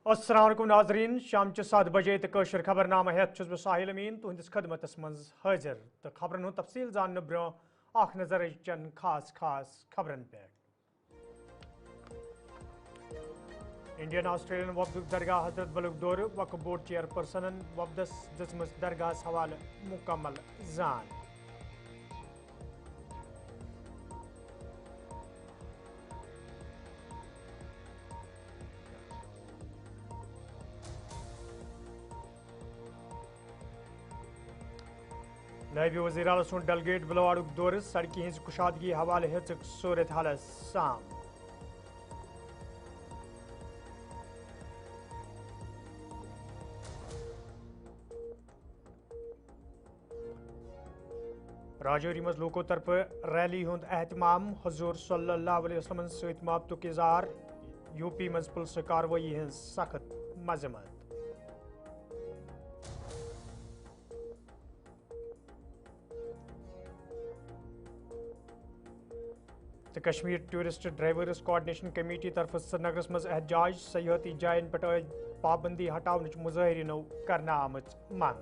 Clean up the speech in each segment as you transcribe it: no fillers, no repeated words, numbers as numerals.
अस्सलाम वालेकुम नाजरीन शाम 7 बजे तो खबरनामा हेत बह साहिल अमीन तुहंदिस खदमतस मज हाजिर तो खबरन हुंद तफसील जानने ब्रो नजर चन खास खबरन पे। इंडियन ऑस्ट्रेलियन वफद दरगाह हजरत बलुक दौर वक्फ बोर्ड चेयरपर्सन वफदस दिसमस दरगाह हवाले मुकम्मल जान। नायब वज़ीर आला सुन डलगेट बलवाड़ुक दौर सड़की हज कुशादगी हवाले हेचक सूरत हाल साम। राजौरी मज लोको तरफ रैली हुंद एहतमाम हजूर सल्लल्लाहु अलैहि वसल्लम सहित मोहब्बतुक इज़हार यूपी मज पुलिस कार्रवाई हज सख्त मजम्मत। तो Kashmir tourist drivers coordination committee तरफ श्रीनगरस मज एहतजाज सयाहती जायन पे पाबंदी हटावन मुजाहरीनो करना आमच मांग।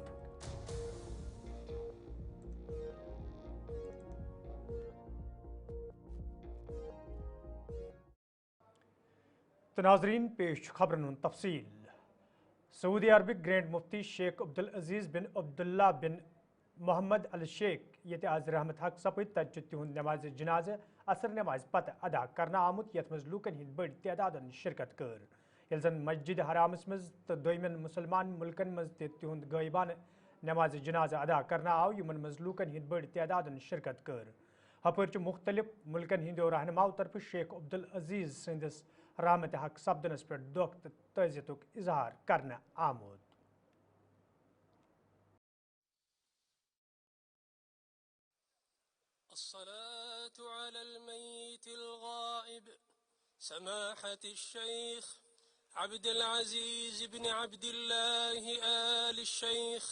तो नाजरीन पेश खबरन हुंद तफसील। सऊदी अरबिक ग्रैंड मुफ्ती शेख अब्दुल अजीज बिन अब्दुल्ला बिन मोहम्मद अल शेख ये आज रहमत हक सपद तत तिहुंद नमाज जनाज असर नमाज पत अदा करना आमुत यथ मज लूकन हिंद बड़ तादादन शिरकत कर ये जन मस्जिद हरामस मज तो दोयमन मुसलमान मुल्कन मज तिहुंद गायबान नमाज जनाज अदा करना आव यमन मज लूकन हिंद बड़ तादादन शिरकत कर हपर मुख्तलिफ मुल्कन हिंदो रहनुमाओं तरफ शेख अब्दुल अजीज सदिस रहमत हक सपदनस पे दुख तो तजियतुक इजहार करना आमुद। الصلاة على الميت الغائب سماحة الشيخ عبد العزيز بن عبد الله آل الشيخ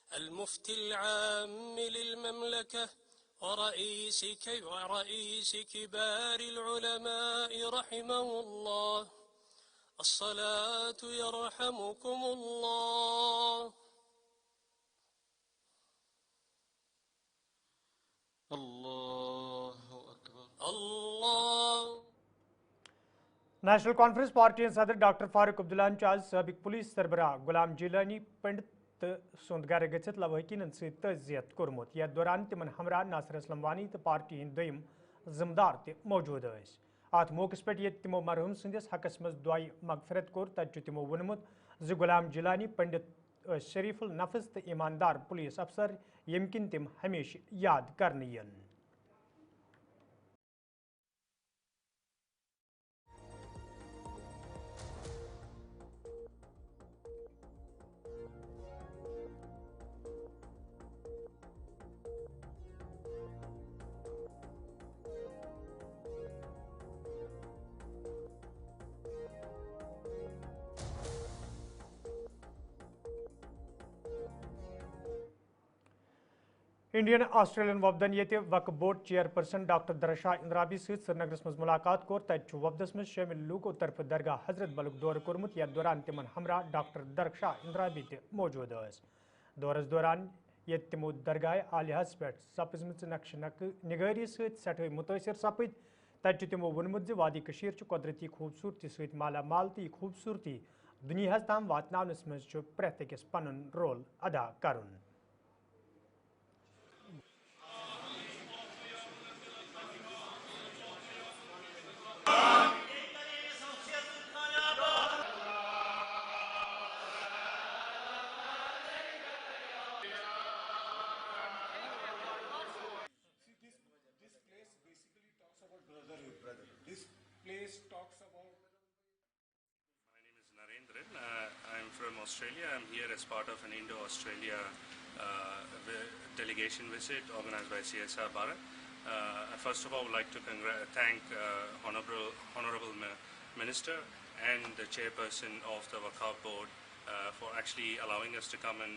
المفتي العام للمملكة ورئيس كبار العلماء رحمه الله. الصلاة يرحمكم الله. الله أكبر. الله. नेशनल कॉन्फ्रेंस पार्टी सदर डॉक्टर फारूक अब्दुल्ला आज सबक पुलिस सरबराह गुलाम जिलानी पंडित सुंद गर गच्छित लवाहकीन तजियत कोर्मुत यथ दौरान तिमन हमरा नासिर असलम वानी तो पार्टी हंद दोयम जिम्मेदार त मौजूद अत मौकस पे तिमो मरहूम सदिस हकस मज दुआई मगफरत कोर तत तिमो वोनमुत ज गुलाम जिलानी पंडित शरीफुल नफस तो ईमानदार पुलिस अफसर यम किन तिम हमेशा याद करने यन। इंडियन ऑस्ट्रेलियन वफदन ये वक्फ बोर्ड चेयरपर्सन डॉक्टर दरशाह इंद्राबी सहित श्रीनगरस मज मुलाकात कोर तत वफदस मज शामिल लूको तरफ दरगाह हजरत बलुक दौर कोर्मुत यथ दौरान तिमन हमरा डॉक्टर दरशाह इंद्राबी त मौजूद दौरस दौरान ये तिमो दरगाह आलियास पे सपजम नक्श निगारी सठ मुतासर सपद तत तिमो वोनमुत ज वादी कशीर कुदरती खूबसूरती सहित माला माल तो खूबसूरती दुनियास ताम वातनावनस मज प्रत अकिस पनुन रोल अदा करुन। This place talks about. My name is Narendran. I'm from Australia. I'm here as part of an Indo-Australia delegation visit organized by CSR Bharat. First of all, I would like to thank Honorable Minister and the chairperson of the Waqf Board for actually allowing us to come and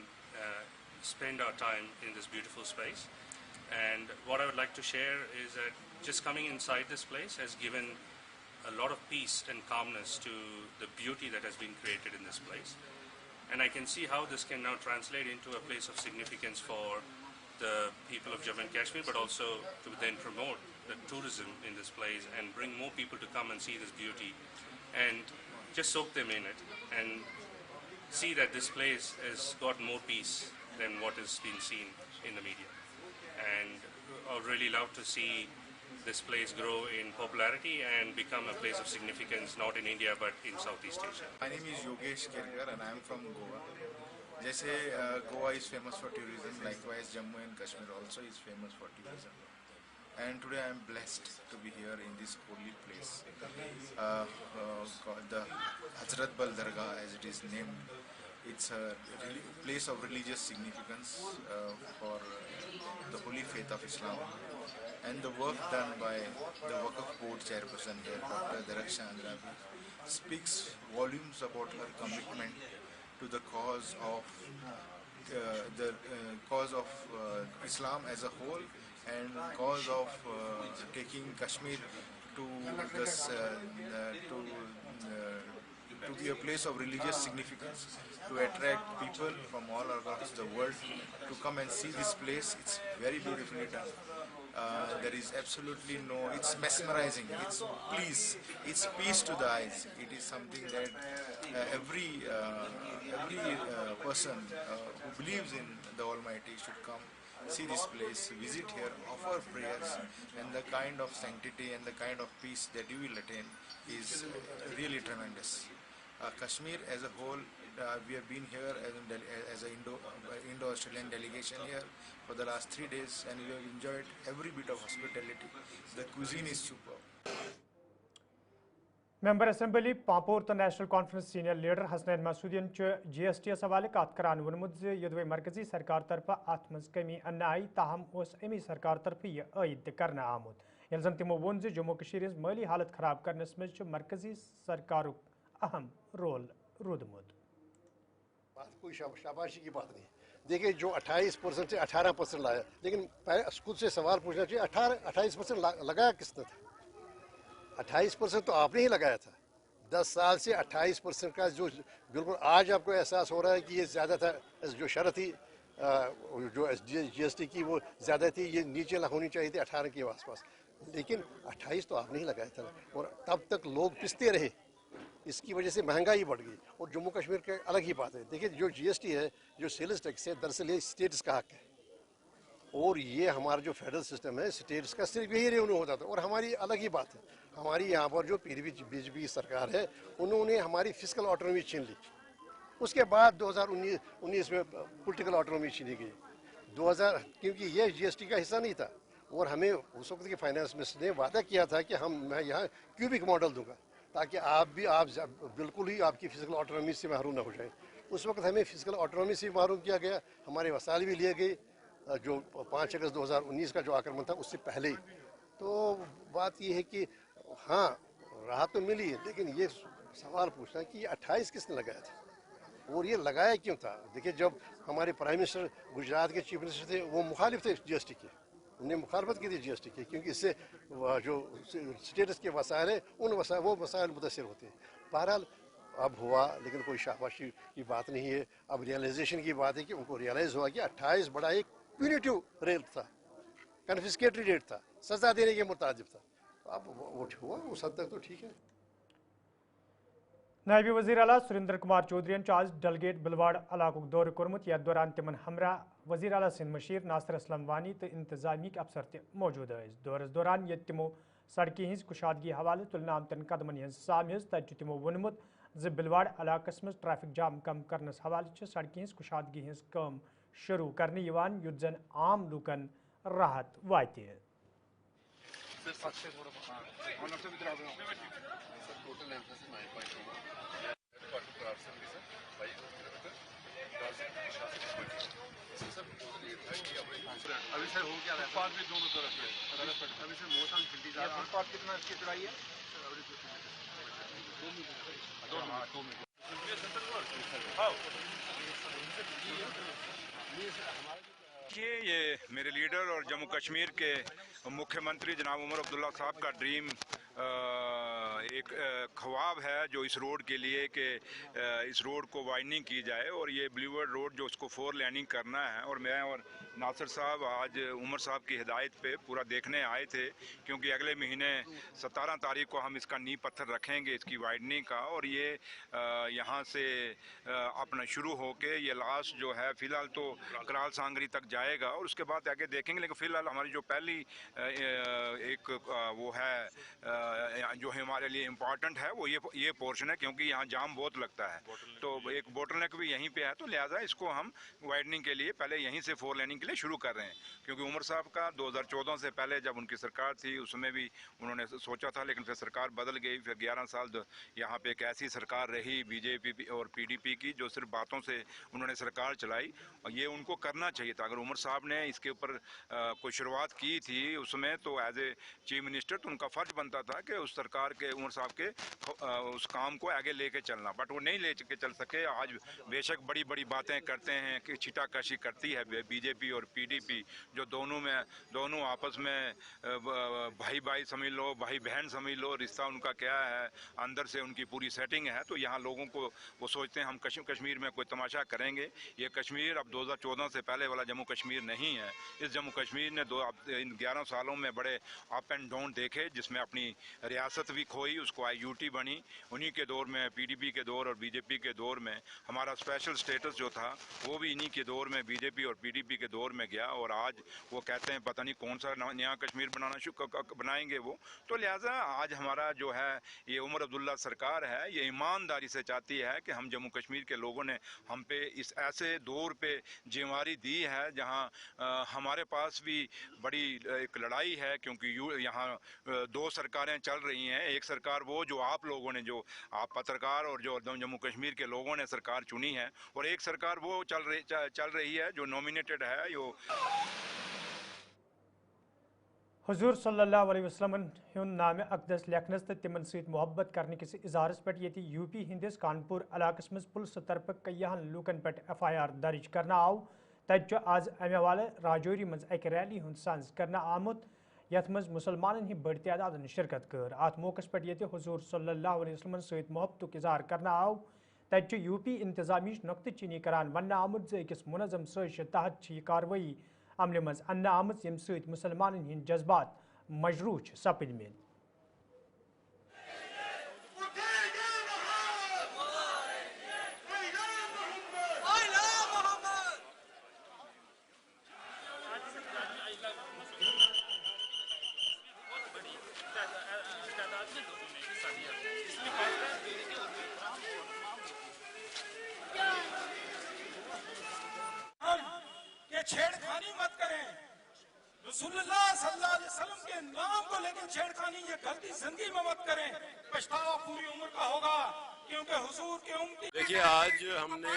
spend our time in this beautiful space. And what I would like to share is that just coming inside this place has given a lot of peace and calmness to the beauty that has been created in this place. And I can see how this can now translate into a place of significance for the people of Jammu and Kashmir, but also to then promote the tourism in this place and bring more people to come and see this beauty and just soak them in it and see that this place has got more peace than what has been seen in the media. And I would really love to see this place grow in popularity and become a place of significance, not in India but in Southeast Asia. My name is Yogesh Kerkar and I am from Goa. Jaise Goa is famous for tourism, likewise Jammu and Kashmir also is famous for tourism. And today I am blessed to be here in this holy place, called the Hazrat Bal Dargah as it is named. It's a place of religious significance for the holy faith of Islam. And the work done by the Waqf Board chairperson here, Dr. Daraksha Andrabi, speaks volumes about her commitment to the cause of Islam as a whole and cause of taking Kashmir to this to be a place of religious significance, to attract people from all across the world to come and see this place. It's very beautifully done. There is absolutely no, it's mesmerizing, it's peace to the eyes. It is something that every person who believes in the Almighty should come, see this place, visit here, offer prayers, and the kind of sanctity and the kind of peace that you will attain is really tremendous. Kashmir as a whole, we have been here as an Indo-Australian delegation here for the last 3 days, and we have enjoyed every bit of hospitality. The cuisine is superb. Member Assembly Pampur to National Conference Senior Leader Hasnain Masudian GST हवाले कात करान वनमुद यदवे मरकजी सरकार तरफ आत्मज कमी अन्नाई ताहम उस Amy सरकार तरफ ये आयद करना आमुद यलजन तिमो वोन जम्मू कश्मीर माली हालत खराब करने में मरकजी सरकार अहम रोल रुदमुद। बात कोई शाबाशी की बात नहीं। देखिए जो 28% से 18% लाया, लेकिन खुद से सवाल पूछना चाहिए 28% लगाया किसने था? 28% तो आपने ही लगाया था। 10 साल से 28% का जो बिल्कुल आज आपको एहसास हो रहा है कि ये ज़्यादा था, जो शरत थी जो GST की वो ज़्यादा थी, ये नीचे होनी चाहिए थी 18 के आसपास, लेकिन 28 तो आपने ही लगाया था और तब तक लोग पिसते रहे, इसकी वजह से महंगाई बढ़ गई। और जम्मू कश्मीर के अलग ही बात है। देखिए जो GST है, जो सेल्स टैक्स है, दरअसल ये स्टेट्स का हक है और ये हमारा जो फेडरल सिस्टम है स्टेट्स का सिर्फ यही रेवेन्यू होता था। और हमारी अलग ही बात है, हमारी यहाँ पर जो बीजेपी की सरकार है उन्होंने हमारी फिस्कल ऑटोनॉमी छीन ली। उसके बाद 2019 में पॉलिटिकल ऑटोनॉमी छीनी गई 2000, क्योंकि ये GST का हिस्सा नहीं था। और हमें उस वक्त के फाइनेंस मिनिस्टर ने वादा किया था कि मैं यहाँ क्यूबिक मॉडल दूंगा ताकि आप बिल्कुल ही आपकी फिजिकल ऑटोनॉमी से महरूम न हो जाए। उस वक्त हमें फिजिकल ऑटोनॉमी से महरूम किया गया, हमारे वसाइल भी लिए गए जो 5 अगस्त 2019 का जो आक्रमण था उससे पहले ही। तो बात ये है कि हाँ राहत तो मिली, लेकिन ये सवाल पूछना कि ये 28 किसने लगाया था और ये लगाया क्यों था? देखिए जब हमारे प्राइम मिनिस्टर गुजरात के चीफ मिनिस्टर थे वो मुखालिफ थे GST के, उन्हें मुखालफत की थी GST की, क्योंकि इससे जो स्टेटस के वसाइल है वो वसाइल मुतासिर होते हैं। बहरहाल अब हुआ, लेकिन कोई शाबाशी की बात नहीं है। अब रियलाइजेशन की बात है कि उनको रियलाइज़ हुआ कि 28 बड़ा एक प्यूनिटिव रेट था, कन्फिस्केटरी रेट था, सजा देने के मुताबिक था। अब वो हुआ, उस हद तक तो ठीक है। नायब वज़ीर आला सुरेंद्र कुमार चौधरी आज डलगेट बिलवाड़ इलाक़ुक दौर कोरमुत या दौरान तिमन हमरा वज़ीर आला सिंध मशीर नासिर असलम वानी तो इंतजामी अफसर ते मौजूद दौरस दौरान ये तिमो सड़कें हिंज कुशादगी हवाले तुलना आमतन कदमन हिंज साम हिंज तज तिमो वोनमुत ज बिलवाड़ इलाक़स मज ट्रैफिक जाम कम करनस हवाले सड़कें हिंज कुशादगी हिंज कम शुरू करने यवान युत जन आम लूकन राहत वाते। अभी सर हो क्या रहा है दोनों तरफ है, अभी से मौसम ठंडी जा रहा है। कितना इसकी चौड़ाई है? ये मेरे लीडर और जम्मू कश्मीर के मुख्यमंत्री जनाब उमर अब्दुल्ला साहब का ड्रीम एक ख्वाब है जो इस रोड के लिए कि इस रोड को वाइडनिंग की जाए और ये ब्लूवर्ड रोड जो उसको 4 लेनिंग करना है। और मैं और नासिर साहब आज उमर साहब की हिदायत पे पूरा देखने आए थे, क्योंकि अगले महीने 17 तारीख को हम इसका नींव पत्थर रखेंगे इसकी वाइडनिंग का। और ये यहाँ से अपना शुरू होके ये लास्ट जो है फ़िलहाल तो कराल सांगरी तक जाएगा और उसके बाद आगे देखेंगे। लेकिन फ़िलहाल हमारी जो पहली एक वो है जो हमारे लिए इम्पॉर्टेंट है वो ये पोर्शन है, क्योंकि यहाँ जाम बहुत लगता है। तो एक बोटलनेक भी यहीं पे है, तो लिहाजा इसको हम वाइडनिंग के लिए पहले यहीं से 4 लेनिंग के लिए शुरू कर रहे हैं। क्योंकि उमर साहब का 2014 से पहले जब उनकी सरकार थी उसमें भी उन्होंने सोचा था, लेकिन फिर सरकार बदल गई। फिर 11 साल यहाँ पे एक ऐसी सरकार रही बीजेपी और पीडीपी की जो सिर्फ बातों से उन्होंने सरकार चलाई, और ये उनको करना चाहिए था। अगर उमर साहब ने इसके ऊपर कोई शुरुआत की थी उसमें, तो एज ए चीफ मिनिस्टर तो उनका फ़र्ज बनता था कि उस सरकार के उमर साहब के उस काम को आगे लेके चलना, बट वो नहीं लेके चल सके। आज बेशक बड़ी बड़ी बातें करते हैं कि छीटाकशी करती है बीजेपी और पीडीपी, जो दोनों आपस में भाई भाई समझ लो, भाई बहन समझ लो, रिश्ता उनका क्या है, अंदर से उनकी पूरी सेटिंग है। तो यहाँ लोगों को वो सोचते हैं हम कश्मीर में कोई तमाशा करेंगे। ये कश्मीर अब 2014 से पहले वाला जम्मू कश्मीर नहीं है। इस जम्मू कश्मीर ने इन 11 सालों में बड़े अप एंड डाउन देखे, जिसमें अपनी रियासत भी खोई, उसको IUT बनी उन्हीं के दौर में, पीडीपी के दौर और बीजेपी के दौर में। हमारा स्पेशल स्टेटस जो था वो भी इन्हीं के दौर में, बीजेपी और पीडीपी के दौर में गया। और आज वो कहते हैं पता नहीं कौन सा नया कश्मीर बनाएंगे वो। तो लिहाजा आज हमारा जो है ये उमर अब्दुल्ला सरकार है, ये ईमानदारी से चाहती है कि हम जम्मू कश्मीर के लोगों ने हम पे इस ऐसे दौर पे जिम्मेवारी दी है जहां हमारे पास भी बड़ी एक लड़ाई है, क्योंकि यहाँ 2 सरकारें चल रही हैं। एक सरकार वो जो आप लोगों ने, जो आप पत्रकार और जो जम्मू कश्मीर के लोगों ने सरकार चुनी है, और एक सरकार वो चल रही है जो नॉमिनेटेड है। हुजूर सल्लल्लाहु अलैहि वसल्लम हुंद नाम अक़दस लेखनस तो तिमन सहित मोहब्बत करने किस इजहारस पे ये यूपी हिंदिस कानपुर इलाकस मज पुलिस तरफ कईयान लूकन पे FIR दर्ज करना आव। तत आज अमे वाले राजौरी मज अक रैली हुंद सांस करना आमुत, यथ मज मुसलमान ही बड़ तादाद शिरकत कर। अत मौकस पे ये हुजूर सल्लल्लाहु अलैहि वसल्लम सहित मोहब्बत इजहार करना आव। तत यूपी इंतजामी नुक्त चीनी करान वन आमुत ज अकिस मुनज़म साजिश तहत यह कार्रवाई अमल मज अन्न आमत यम सहित मुसलमान हिंद जज्बात मजरूह सपदमे। छेड़खानी मत करें, रसूलुल्लाह सल्लल्लाहु अलैहि वसल्लम के नाम को लेकर छेड़खानी ये गलती जिंदगी में मत करें, पछतावा पूरी उम्र का होगा, क्योंकि हुजूर के उम्मती। देखिए, आज हमने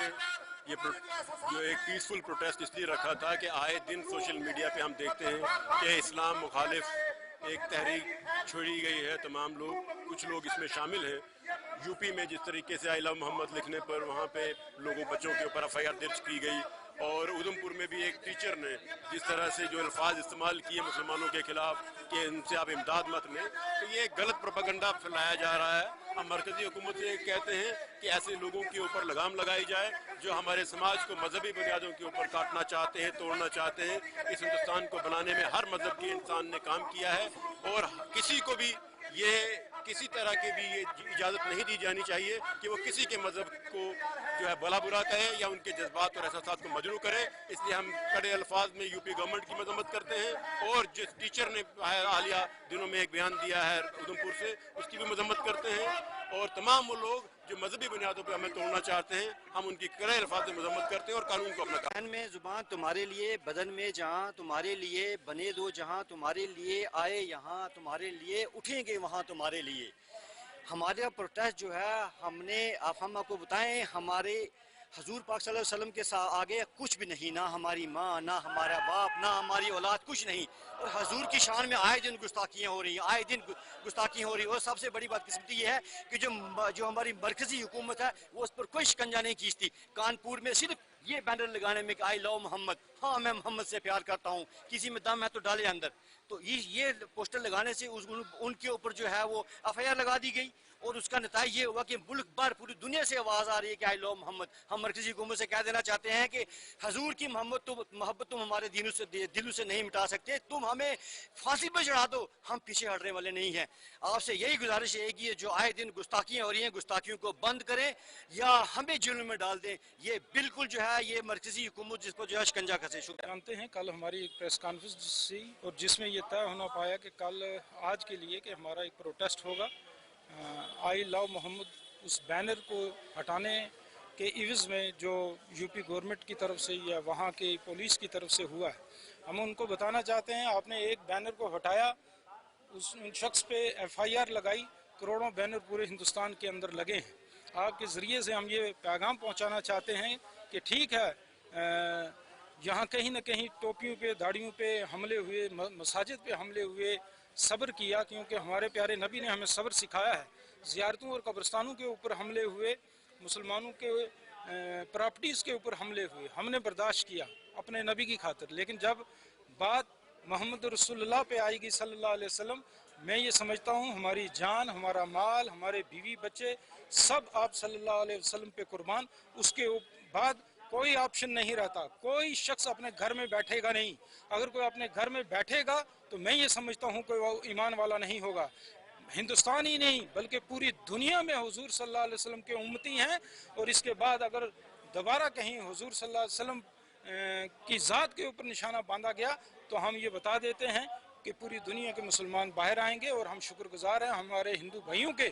ये जो एक पीसफुल प्रोटेस्ट इसलिए रखा था कि आए दिन सोशल मीडिया पे हम देखते हैं कि इस्लाम मुखालिफ एक तहरीक छोड़ी गई है। तमाम लोग, कुछ लोग इसमें शामिल हैं। यूपी में जिस तरीके से आई लव मोहम्मद लिखने पर वहाँ पे बच्चों के ऊपर FIR दर्ज की गई, और उधमपुर में भी एक टीचर ने जिस तरह से जो अल्फाज इस्तेमाल किए मुसलमानों के खिलाफ कि इनसे आप इमदाद मत लें, तो ये गलत प्रोपेगेंडा फैलाया जा रहा है। हम मरकजी हुकूमत से कहते हैं कि ऐसे लोगों के ऊपर लगाम लगाई जाए जो हमारे समाज को मजहबी बुनियादों के ऊपर काटना चाहते हैं, तोड़ना चाहते हैं। इस हिंदुस्तान को बनाने में हर मजहब के इंसान ने काम किया है, और किसी को भी ये किसी तरह की भी ये इजाज़त नहीं दी जानी चाहिए कि वो किसी के मजहब को जो है भला बुरा कहे या उनके जज्बात और एहसास को मजरू करे। इसलिए हम कड़े अल्फाज में यूपी गवर्नमेंट की मजम्मत करते हैं, और जिस टीचर ने हालिया दिनों में एक बयान दिया है उधमपुर से, उसकी भी मजम्मत करते हैं। और तमाम वो लोग जो मजहबी बुनियादों पर हमें तोड़ना चाहते हैं, हम उनकी कड़े अल्फाज में मजम्मत करते हैं और कानून को अपना कान में जुबान तुम्हारे लिए, बदन में जहाँ तुम्हारे लिए, बने दो जहाँ तुम्हारे लिए, आए यहाँ तुम्हारे लिए, उठेंगे वहाँ तुम्हारे लिए। हमारा प्रोटेस्ट जो है हम आपको बताएं, حضور پاک صلی اللہ علیہ وسلم کے آگے کچھ بھی نہیں، نہ ہماری ماں، نہ ہمارا باپ، نہ ہماری اولاد، کچھ نہیں. اور حضور کی شان میں آئے دن گستاخیاں ہو رہی ہیں، آئے دن گستاخیاں ہو رہی ہیں. اور سب سے بڑی بدقسمتی یہ ہے کہ جو ہماری مرکزی حکومت ہے وہ اس پر کوئی شکنجہ نہیں کھینچتی. کانپور میں صرف یہ بینر لگانے میں کہ آئی لو محمد، ہاں میں محمد سے پیار کرتا ہوں، کسی میں دم ہے تو ڈالے اندر، تو یہ پوسٹر لگانے سے ان کے اوپر جو ہے وہ FIR لگا دی گئی. اور اس کا نتائج یہ ہوا کہ ملک بھر پوری دنیا سے آواز آ رہی ہے کہ آئی لو محمد. ہم مرکزی حکومت سے کہہ دینا چاہتے ہیں کہ حضور کی محبت تم ہمارے دلوں سے نہیں مٹا سکتے. تم ہمیں پھانسی پہ چڑھا دو، ہم پیچھے ہٹنے والے نہیں ہیں. آپ سے یہی گزارش ہے کہ یہ جو آئے دن گستاخیاں ہو رہی ہیں، گستاخیوں کو بند کریں یا ہمیں جیل میں ڈال دیں. یہ بالکل جو ہے یہ مرکزی حکومت جس پر جو ہے شکنجہ کسے. جانتے ہیں کل ہماری ایک پریس کانفرنس تھی اور جس میں یہ طے ہونا پایا کہ کل آج کے لیے کہ ہمارا ایک پروٹیسٹ ہوگا آئی لو محمد. اس بینر کو ہٹانے کے عوض میں جو UP گورنمنٹ کی طرف سے یا وہاں کی پولیس کی طرف سے ہوا ہے، ہم ان کو بتانا چاہتے ہیں آپ نے ایک بینر کو ہٹایا، ان شخص پہ FIR لگائی، کروڑوں بینر پورے ہندوستان کے اندر لگے ہیں. آپ کے ذریعے سے ہم یہ پیغام پہنچانا چاہتے ہیں کہ ٹھیک ہے یہاں کہیں نہ کہیں ٹوپیوں پہ داڑھیوں پہ حملے ہوئے، مساجد پہ حملے ہوئے، صبر کیا کیونکہ ہمارے پیارے نبی نے ہمیں صبر سکھایا ہے. زیارتوں اور قبرستانوں کے اوپر حملے ہوئے، مسلمانوں کے پراپرٹیز کے اوپر حملے ہوئے، ہم نے برداشت کیا اپنے نبی کی خاطر. لیکن جب بات محمد رسول اللہ پہ آئے گی صلی اللہ علیہ وسلم، میں یہ سمجھتا ہوں ہماری جان، ہمارا مال، ہمارے بیوی بچے سب آپ صلی اللہ علیہ وسلم پہ قربان. اس کے بعد کوئی آپشن نہیں رہتا. کوئی شخص اپنے گھر میں بیٹھے گا نہیں. اگر کوئی اپنے گھر میں بیٹھے گا تو میں یہ سمجھتا ہوں کہ وہ ایمان والا نہیں ہوگا. ہندوستان ہی نہیں بلکہ پوری دنیا میں حضور صلی اللہ علیہ وسلم کے امتی ہیں. اور اس کے بعد اگر دوبارہ کہیں حضور صلی اللہ علیہ وسلم کی ذات کے اوپر نشانہ باندھا گیا تو ہم یہ بتا دیتے ہیں کہ پوری دنیا کے مسلمان باہر آئیں گے. اور ہم شکر گزار ہیں ہمارے ہندو بھائیوں کے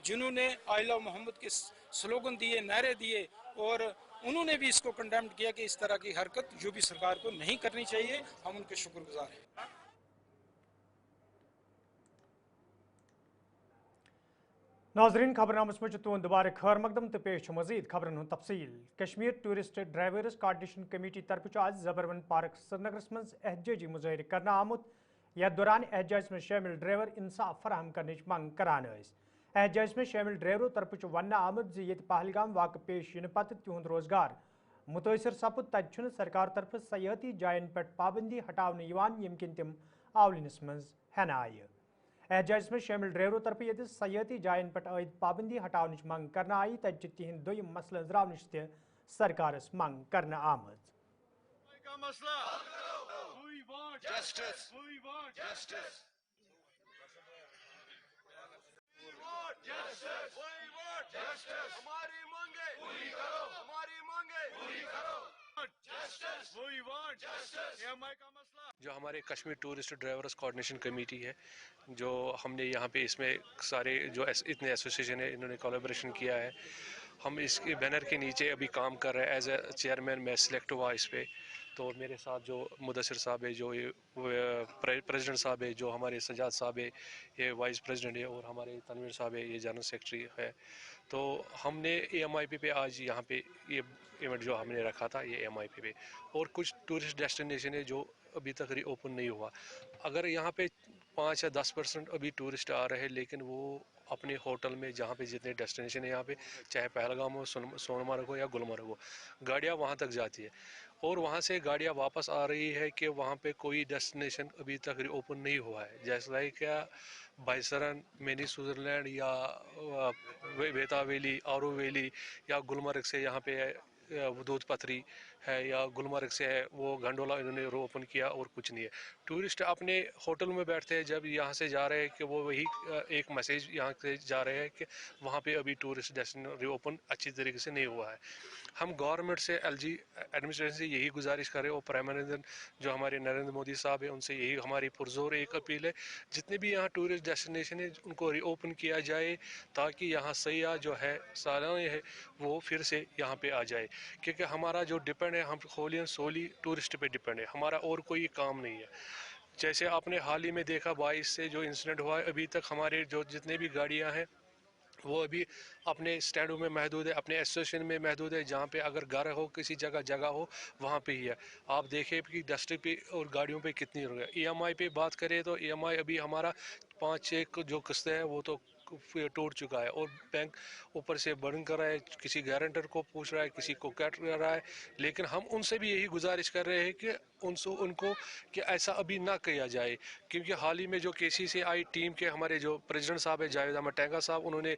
جنہوں نے آئی لو محمد کے سلوگن دیے، نعرے دیے، اور انہوں نے بھی اس کو کنڈیمڈ کیا کہ اس طرح کی حرکت UP سرکار کو نہیں کرنی چاہیے. ہم ان کے شکر گزار ہیں. ناظرین خبرنامس میں تہد دوبارہ خیر مقدم تو پیش مزید خبرن ہند تفصیل. Kashmir tourist drivers coordination committee طرف آج زبروَن پارک سرینگرس مز احتجاجی مظاہرہ کرنا آمت. یتھ دوران احتجاج میں شامل ڈرائیور انصاف فراہم کرنچ منگ کران. احتجاج میں شامل ڈرائیوروں طرف ونہ آمت زِ یت پہلگام واقع پیش ین پتہ تہد روزگار متاثر سپد تتہ چھُنہٕ سرکار طرف سیاحتی جائن پہ پابندی ہٹاونہٕ یوان یم کن تم آولنس مز ہینہ آیہ. احتجاج میں شامل ڈرائیوروں طرف یت سیاحتی جائن پہ عائد پابندی ہٹاونچ منگ کرنا آئی تتہ تہند دویم مسلہ راونچ تہ سرکارس منگ کرنا آمت. جو ہمارے Kashmir tourist drivers coordination committee ہے، جو ہم نے یہاں پہ اس میں سارے جو اتنے ایسوسیشن ہے انہوں نے کولیبریشن کیا ہے. ہم اس کے بینر کے نیچے ابھی کام کر رہے ہیں. ایز اے چیئرمین میں سلیکٹ ہوا اس پہ، تو میرے ساتھ جو مدثر صاحب ہے، جو پریزیڈنٹ صاحب ہے، جو ہمارے سجاد صاحب ہے یہ وائس پریزیڈنٹ ہے، اور ہمارے تنویر صاحب ہے یہ جنرل سیکرٹری ہے. تو ہم نے AMIP پہ آج یہاں پہ یہ ایونٹ جو ہم نے رکھا تھا یہ AMIP پہ. اور کچھ ٹورسٹ ڈیسٹینیشن ہے جو ابھی تک ری اوپن نہیں ہوا. اگر یہاں پہ 5 یا 10% ابھی ٹورسٹ آ رہے ہیں، لیکن وہ اپنے ہوٹل میں جہاں پہ جتنے ڈیسٹینیشن ہے یہاں پہ، چاہے پہلگام ہو، سونمرگ ہو یا گلمرگ ہو، گاڑیاں وہاں تک جاتی ہے. اور وہاں سے گاڑیاں واپس آ رہی ہے کہ وہاں پہ کوئی ڈیسٹینیشن ابھی تک ری اوپن نہیں ہوا ہے. جیسے کہ بائیسرن، منی سوئٹزرلینڈ یا ویتا ویلی، آرو ویلی، یا گلمرگ سے یہاں پہ دودھ پتھری ہے، یا گلمرگ سے ہے وہ گنڈولا انہوں نے رو اوپن کیا، اور کچھ نہیں ہے. ٹورسٹ اپنے ہوٹل میں بیٹھتے ہیں، جب یہاں سے جا رہے ہیں کہ وہ وہی ایک میسیج یہاں سے جا رہے ہیں کہ وہاں پہ ابھی ٹورسٹ ڈیسٹینیشن ری اوپن اچھی طریقے سے نہیں ہوا ہے. ہم گورنمنٹ سے LG ایڈمنسٹریشن سے یہی گزارش کریں، اور پرائم منسٹر جو ہمارے نریندر مودی صاحب ہیں ان سے یہی ہماری پرزور ایک اپیل ہے، جتنے بھی یہاں ٹورسٹ ڈیسٹینیشن ہیں ان کو ری اوپن کیا جائے، تاکہ یہاں سیاح جو ہے سالانہ ہے وہ پھر سے یہاں پہ آ جائے. کیونکہ ہمارا جو ڈپینڈ ہے، ہم ہولی اینڈ سولی ٹورسٹ پہ ڈپینڈ ہے، ہمارا اور کوئی کام نہیں ہے. جیسے آپ نے حال ہی میں دیکھا 22 سے جو انسیڈنٹ ہوا ہے، ابھی تک ہمارے جو جتنے بھی گاڑیاں ہیں वो अभी अपने स्टैंडों में महदूद है, अपने एसोसिएशन में महदूद है, जहाँ पे अगर घर हो किसी जगह हो वहाँ पे ही है। आप देखें कि डस्टिंग पे और गाड़ियों पे कितनी हो गया। EMI पे बात करें तो EMI अभी हमारा 5-6 जो किस्तें हैं वो तो टूट चुका है, और बैंक ऊपर से बर्न कर रहा है, किसी गारंटर को पूछ रहा है, किसी को कट कर रहा है। लेकिन हम उनसे भी यही गुजारिश कर रहे हैं कि उनको कि ऐसा अभी ना किया जाए, क्योंकि हाल ही में जो KCC आई टीम के हमारे जो प्रेसिडेंट साहब है जावेद अहमद टेंगा साहब, उन्होंने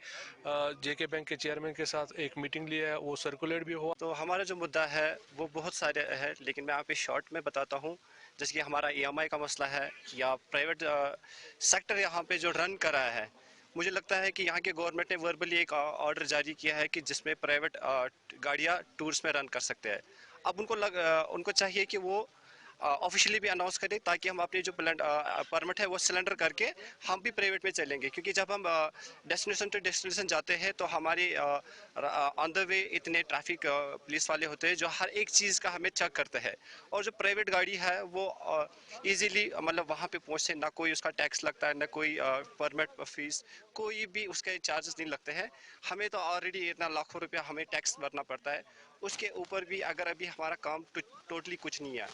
JK बैंक के चेयरमैन के साथ एक मीटिंग लिया है, वो सर्कुलेट भी हुआ। तो हमारा जो मुद्दा है वो बहुत सारे है, लेकिन मैं यहाँ पे शॉर्ट में बताता हूँ। जैसे कि हमारा EMI का मसला है, या प्राइवेट सेक्टर यहाँ पे जो रन कर रहा है, मुझे लगता है कि यहाँ के गवर्नमेंट ने वर्बली एक ऑर्डर जारी किया है कि जिसमें प्राइवेट गाड़ियाँ टूर्स में रन कर सकते हैं। अब उनको चाहिए कि वो ऑफिशियली भी अनाउंस करें, ताकि हम अपनी जो परमिट है वो सिलेंडर करके हम भी प्राइवेट में चलेंगे। क्योंकि जब हम डेस्टिनेशन टू डेस्टिनेशन जाते हैं तो हमारी ऑन द वे इतने ट्रैफिक पुलिस वाले होते हैं जो हर एक चीज़ का हमें चेक करते हैं। और जो प्राइवेट गाड़ी है वो ईजीली मतलब वहाँ पे पहुँचते, ना कोई उसका टैक्स लगता है, ना कोई परमिट फीस, कोई भी उसके चार्जेस नहीं लगते हैं। हमें तो ऑलरेडी इतना लाखों रुपया हमें टैक्स भरना पड़ता है, उसके ऊपर भी अगर अभी हमारा काम टोटली कुछ नहीं है।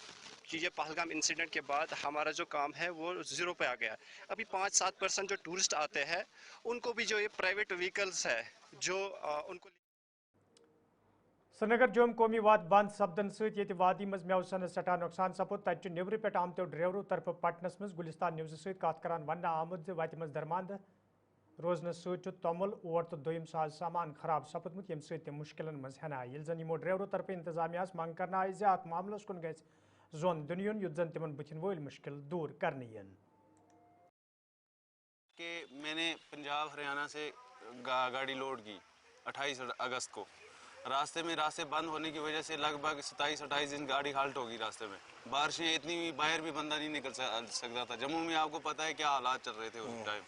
कि ये पहलगाम इंसिडेंट के बाद हमारा जो काम है वो ज़ीरो पे आ गया। अभी 5-7% जो टूरिस्ट आते हैं उनको भी जो ये प्राइवेट व्हीकल्स है जो उनको श्रीनगर जोम कौमी वाद बंद सपदन सत वादी मज मेव सनस सटा नुकसान सपुद तत निब्र पे आमतो ड्राइवरों तरफ पटनस मज गुलिस्तान न्यूज़ सत कत करान वन आमुद वत मज दरमांद रोजन सत तोमुल और तो दोम साज सामान खराब सपुदमुत यम सत मुश्किलन मज हेना ये जन यमो ड्राइवरों तरफ इंतजामिया मंग करना आय अत मामलस कुन गज जोन दुनियन युद्ध जन तिमन बुथिन वोल मुश्किल दूर करनी कि मैंने पंजाब हरियाणा से गाड़ी लोड की 28 अगस्त को। रास्ते बंद होने की वजह से लगभग 27-28 दिन गाड़ी हाल्ट होगी रास्ते में। बारिशें इतनी हुई, बाहर भी बंदा नहीं निकल सकता था। जम्मू में आपको पता है क्या हालात चल रहे थे उस टाइम।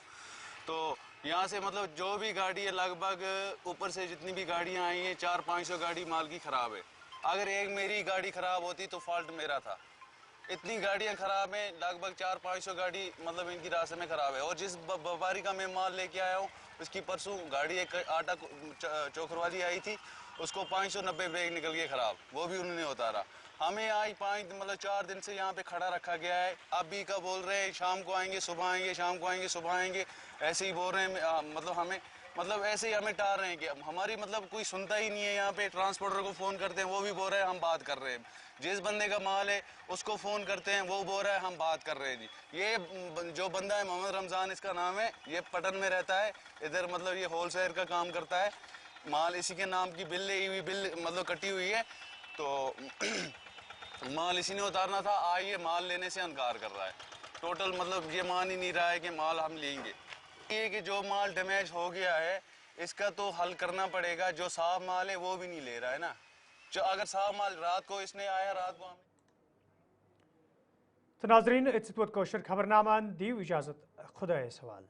तो यहाँ से मतलब जो भी गाड़ी है, लगभग ऊपर से जितनी भी गाड़ियाँ आई हैं 400-500 गाड़ी माल की ख़राब है। अगर एक मेरी गाड़ी ख़राब होती तो फॉल्ट मेरा था। इतनी गाड़ियाँ ख़राब हैं, लगभग 400-500 गाड़ी मतलब इनकी रास्ते में ख़राब है। और जिस व्यापारी का मैं माल लेके आया हूँ उसकी परसों गाड़ी एक आटा चोखर वाली आई थी, उसको 590 ब्रेक निकल गए ख़राब, वो भी उन्होंने उतारा। हमें आई 4 दिन से यहाँ पे खड़ा रखा गया है। अभी का बोल रहे हैं शाम को आएंगे, सुबह आएंगे, शाम को आएंगे, सुबह आएंगे, ऐसे ही बोल रहे हैं। मतलब ऐसे ही हमें टाल रहे हैं कि हमारी मतलब कोई सुनता ही नहीं है। यहाँ पे ट्रांसपोर्टर को फ़ोन करते हैं, वो भी बोल रहे हैं हम बात कर रहे हैं। जिस बंदे का माल है उसको फ़ोन करते हैं, वो बोल रहा है हम बात कर रहे हैं जी। ये जो बंदा है मोहम्मद रमज़ान इसका नाम है, ये पटन में रहता है इधर, मतलब ये होलसेलर का काम करता है। माल इसी के नाम की बिल मतलब कटी हुई है, तो माल इसी ने उतारना था। आज ये माल लेने से इनकार कर रहा है। टोटल मतलब ये मान ही नहीं रहा है कि माल हम लेंगे। ये कि जो माल डैमेज हो गया है इसका तो हल करना पड़ेगा। जो साफ माल है वो भी नहीं ले रहा है ना। जो अगर साफ माल रात को इसने आया, रात को तो नाजरीन इस वक्त कोशर खबरनामा दी इजाज़त, खुदा सवाल।